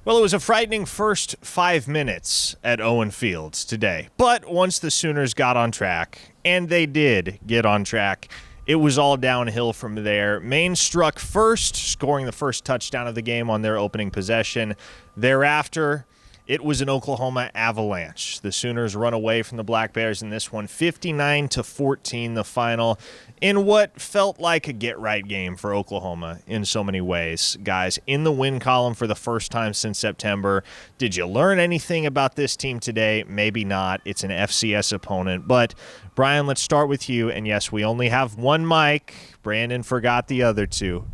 Well, it was a frightening first 5 minutes at Owen Fields today. But once the Sooners got on track, and they did get on track, it was all downhill from there. Maine struck first, scoring the first touchdown of the game on their opening possession. Thereafter, it was an Oklahoma avalanche. The Sooners run away from the Black Bears in this one, 59-14, the final, in what felt like a get-right game for Oklahoma in so many ways. Guys, in the win column for the first time since September. Did you learn anything about this team today? Maybe not. It's an FCS opponent. But, Brian, let's start with you. And, yes, we only have one mic. Brandon forgot the other two.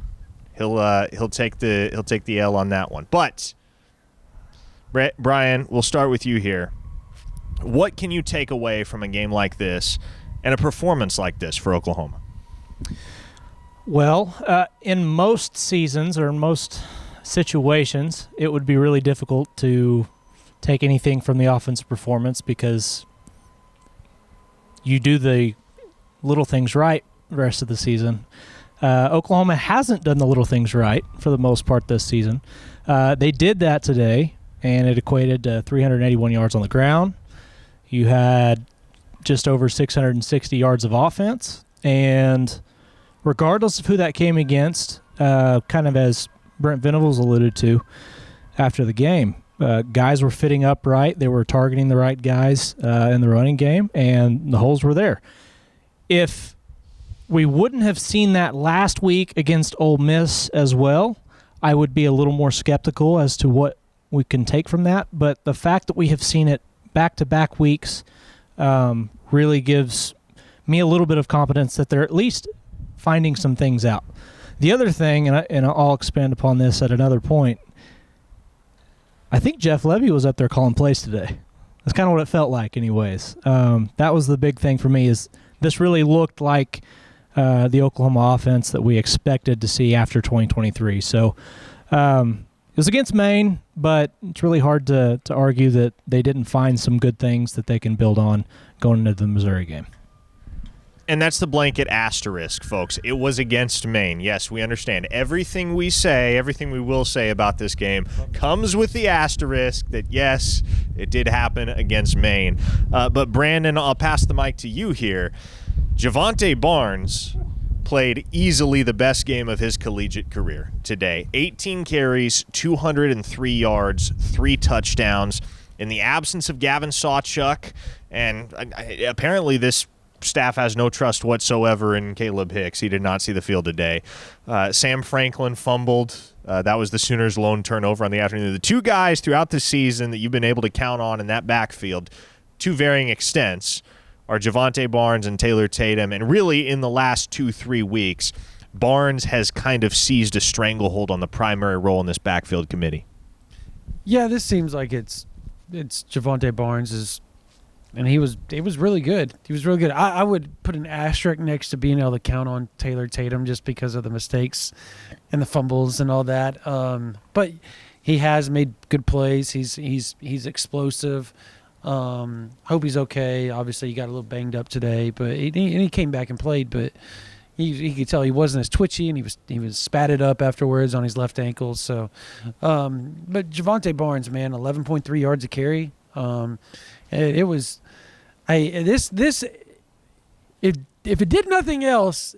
He'll take the L on that one. But Brian, we'll start with you here. What can you take away from a game like this and a performance like this for Oklahoma? Well, in most seasons or in most situations, it would be really difficult to take anything from the offensive performance because you do the little things right the rest of the season. Oklahoma hasn't done the little things right for the most part this season. They did that today, and it equated to 381 yards on the ground. You had just over 660 yards of offense. And regardless of who that came against, kind of as Brent Venables alluded to after the game, guys were fitting up right. They were targeting the right guys in the running game, and the holes were there. If we wouldn't have seen that last week against Ole Miss as well, I would be a little more skeptical as to what we can take from that, but the fact that we have seen it back-to-back weeks really gives me a little bit of confidence that they're at least finding some things out. The other thing, and I'll expand upon this at another point, I think Jeff Levy was up there calling plays today. That's kind of what it felt like anyways. That was the big thing for me, is this really looked like the Oklahoma offense that we expected to see after 2023. So it was against Maine, but it's really hard to argue that they didn't find some good things that they can build on going into the Missouri game. And that's the blanket asterisk, folks. It was against Maine. Yes, we understand. Everything we say, everything we will say about this game comes with the asterisk that, yes, it did happen against Maine. But, Brandon, I'll pass the mic to you here. Javonte Barnes played easily the best game of his collegiate career today. 18 carries, 203 yards, 3 touchdowns. In the absence of Gavin Sawchuk, and apparently this staff has no trust whatsoever in Caleb Hicks. He did not see the field today. Sam Franklin fumbled. That was the Sooners' lone turnover on the afternoon. The two guys throughout the season that you've been able to count on in that backfield, to varying extents, are Javonte Barnes and Taylor Tatum. And really, in the last 2-3 weeks, Barnes has kind of seized a stranglehold on the primary role in this backfield committee. Yeah, this seems like it's Javonte Barnes' and he was really good. He was really good. I would put an asterisk next to being able to count on Taylor Tatum just because of the mistakes and the fumbles and all that. But he has made good plays. He's explosive. Hope he's okay. Obviously, he got a little banged up today, but he came back and played. But you could tell he wasn't as twitchy, and he was spatted up afterwards on his left ankle. So, but Javonte Barnes, man, 11.3 yards a carry. It was, if it did nothing else,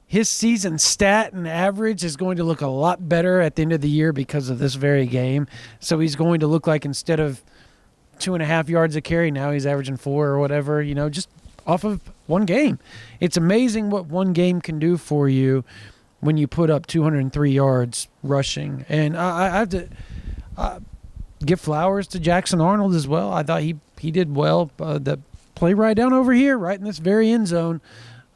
his season stat and average is going to look a lot better at the end of the year because of this very game. So he's going to look like, instead of 2.5 yards a carry, now he's averaging 4 or whatever, just off of one game. It's amazing what one game can do for you when you put up 203 yards rushing. And I have to give flowers to Jackson Arnold as well. I thought he did well. The play right down over here, right in this very end zone,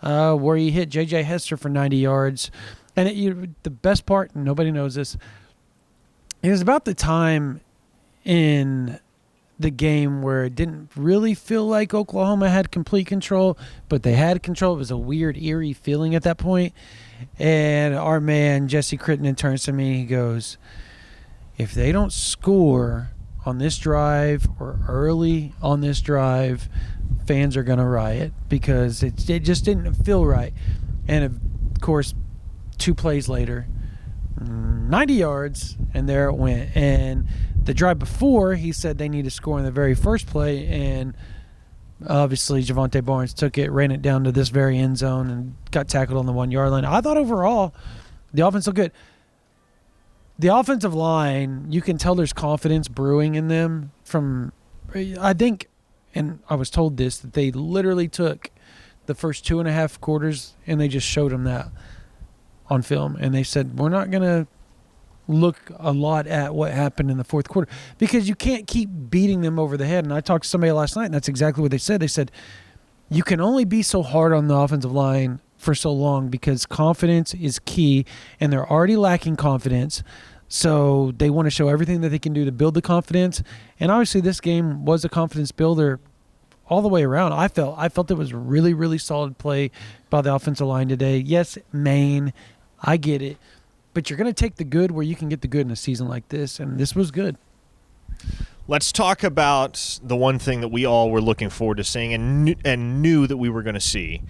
where he hit J.J. Hester for 90 yards. And the best part, and nobody knows this, it was about the time in the game where it didn't really feel like Oklahoma had complete control, but they had control. It was a weird, eerie feeling at that point. And our man, Jesse Crittenden, turns to me. He goes, if they don't score on this drive or early on this drive, fans are going to riot, because it just didn't feel right. And, of course, 2 plays later, 90 yards, and there it went. And The drive before, he said they need to score in the very first play, and obviously Javonte Barnes took it, ran it down to this very end zone, and got tackled on the 1-yard line. I thought overall the offense looked good. The offensive line, you can tell there's confidence brewing in them from, I think, and I was told this, that they literally took the first 2.5 quarters and they just showed them that on film. And they said, we're not going to look a lot at what happened in the fourth quarter because you can't keep beating them over the head. And I talked to somebody last night, and that's exactly what they said. They said, you can only be so hard on the offensive line for so long because confidence is key, and they're already lacking confidence. So they want to show everything that they can do to build the confidence. And obviously this game was a confidence builder all the way around. I felt it was really, really solid play by the offensive line today. Yes, Maine, I get it. But you're going to take the good where you can get the good in a season like this, and this was good. Let's talk about the one thing that we all were looking forward to seeing and knew that we were going to see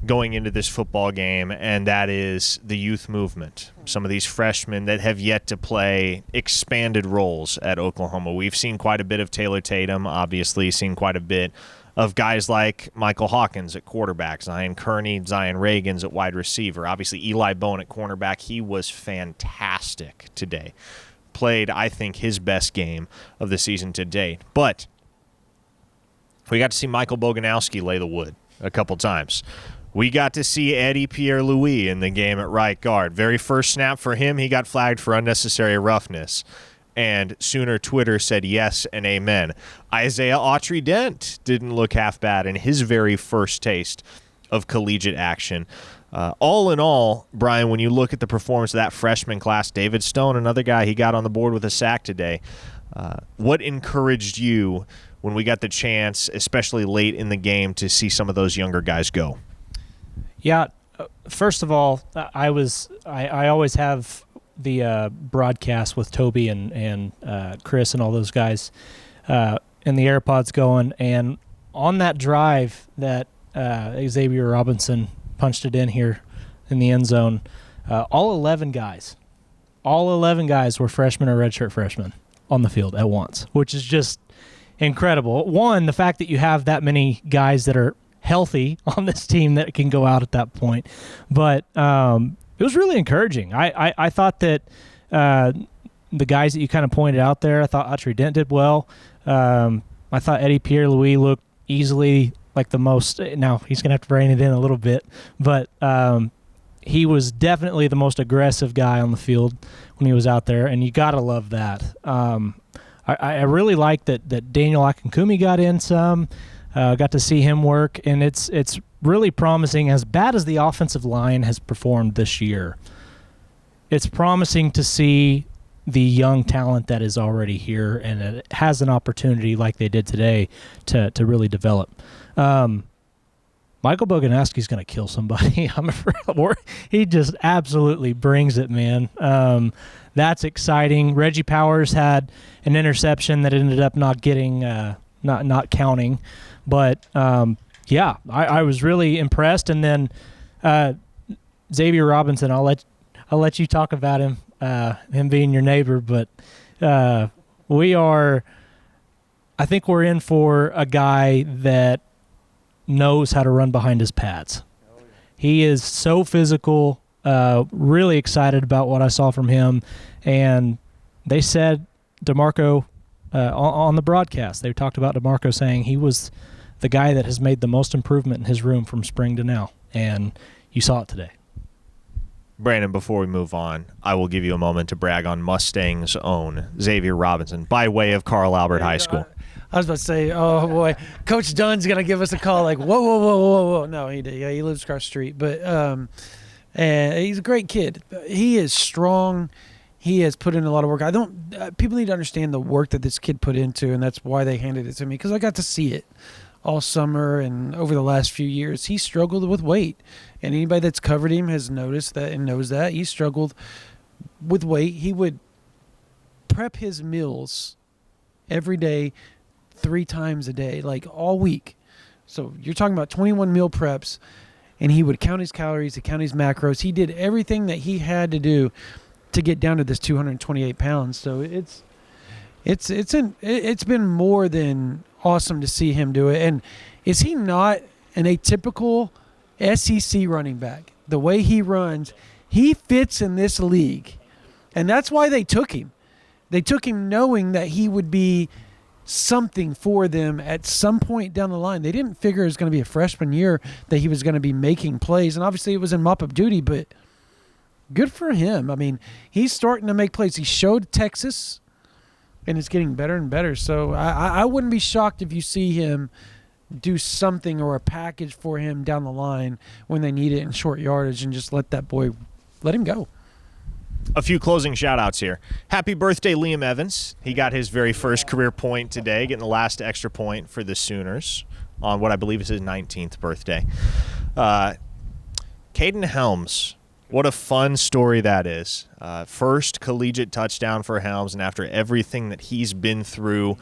going into this football game, and that is the youth movement. Some of these freshmen that have yet to play expanded roles at Oklahoma. We've seen quite a bit of Taylor Tatum, obviously seen quite a bit of guys like Michael Hawkins at quarterback, Zion Kearney, Zion Reagans at wide receiver. Obviously, Eli Bowen at cornerback. He was fantastic today. Played, I think, his best game of the season to date. But we got to see Michael Boganowski lay the wood a couple times. We got to see Eddie Pierre-Louis in the game at right guard. Very first snap for him, he got flagged for unnecessary roughness. And Sooner Twitter said yes and amen. Isaiah Autry-Dent didn't look half bad in his very first taste of collegiate action. All in all, Brian, when you look at the performance of that freshman class, David Stone, another guy, he got on the board with a sack today. What encouraged you when we got the chance, especially late in the game, to see some of those younger guys go? Yeah, first of all, I always have the broadcast with Toby and Chris and all those guys in the AirPods going, and on that drive that Xavier Robinson punched it in here in the end zone, all 11 guys were freshmen or redshirt freshmen on the field at once, which is just incredible. One, the fact that you have that many guys that are healthy on this team that can go out at that point, but it was really encouraging. I thought that the guys that you kind of pointed out there, I thought Autry-Dent did well. I thought Eddie Pierre-Louis looked easily like the most. Now he's going to have to rein it in a little bit, but he was definitely the most aggressive guy on the field when he was out there, and you got to love that. I really like that Daniel Akinkumi got in some. Got to see him work, and it's really promising. As bad as the offensive line has performed this year, it's promising to see the young talent that is already here, and it has an opportunity like they did today to really develop. Michael Boganowski's going to kill somebody. I'm afraid he just absolutely brings it, man. That's exciting. Reggie Powers had an interception that ended up not getting not counting. But, yeah, I was really impressed. And then Xavier Robinson, I'll let you talk about him being your neighbor. But I think we're in for a guy that knows how to run behind his pads. Oh, yeah. He is so physical, really excited about what I saw from him. And they said DeMarco on the broadcast, they talked about DeMarco saying he was the guy that has made the most improvement in his room from spring to now, and you saw it today. Brandon, before we move on, I will give you a moment to brag on Mustang's own Xavier Robinson by way of Carl Albert High School. I was about to say, oh boy, Coach Dunn's gonna give us a call. Like, whoa. No, he lives across the street, but and he's a great kid. He is strong. He has put in a lot of work. People need to understand the work that this kid put into, and that's why they handed it to me, because I got to see it all summer and over the last few years. He struggled with weight, and anybody that's covered him has noticed that and knows that. He struggled with weight. He would prep his meals every day, 3 times a day, like all week. So you're talking about 21 meal preps, and he would count his calories, he'd count his macros. He did everything that he had to do to get down to this 228 pounds. So It's been more than awesome to see him do it. And is he not an atypical SEC running back? The way he runs, he fits in this league. And that's why they took him. They took him knowing that he would be something for them at some point down the line. They didn't figure it was going to be a freshman year that he was going to be making plays. And obviously it was in mop-up duty, but good for him. I mean, he's starting to make plays. He showed Texas, and it's getting better and better. So I wouldn't be shocked if you see him do something or a package for him down the line when they need it in short yardage and just let him go. A few closing shout-outs here. Happy birthday, Liam Evans. He got his very first career point today, getting the last extra point for the Sooners on what I believe is his 19th birthday. Caden Helms, what a fun story that is. First collegiate touchdown for Helms, and after everything that he's been through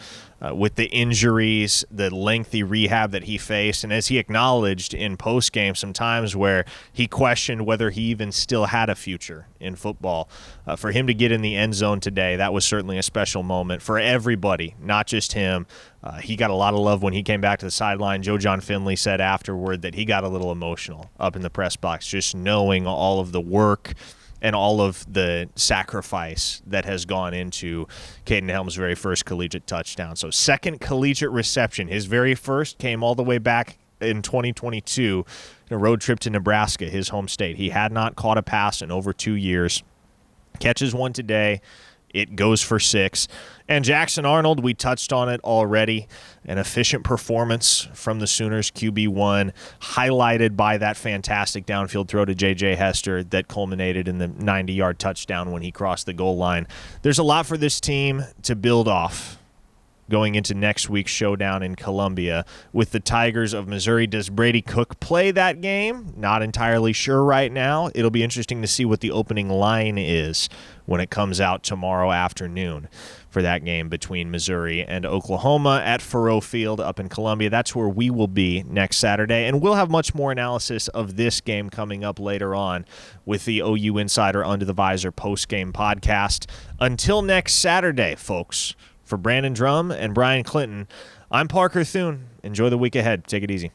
with the injuries, the lengthy rehab that he faced, and as he acknowledged in postgame, some times where he questioned whether he even still had a future in football. For him to get in the end zone today, that was certainly a special moment for everybody, not just him. He got a lot of love when he came back to the sideline. Joe John Finley said afterward that he got a little emotional up in the press box, just knowing all of the work and all of the sacrifice that has gone into Caden Helms' very first collegiate touchdown. So second collegiate reception. His very first came all the way back in 2022 in a road trip to Nebraska, his home state. He had not caught a pass in over 2 years. Catches one today. It goes for 6. And Jackson Arnold, we touched on it already. An efficient performance from the Sooners, QB1, highlighted by that fantastic downfield throw to J.J. Hester that culminated in the 90-yard touchdown when he crossed the goal line. There's a lot for this team to build off going into next week's showdown in Columbia with the Tigers of Missouri. Does Brady Cook play that game? Not entirely sure right now. It'll be interesting to see what the opening line is when it comes out tomorrow afternoon for that game between Missouri and Oklahoma at Faurot Field up in Columbia. That's where we will be next Saturday, and we'll have much more analysis of this game coming up later on with the OU Insider Under the Visor post-game podcast. Until next Saturday, folks, for Brandon Drum and Brian Clinton, I'm Parker Thune. Enjoy the week ahead. Take it easy.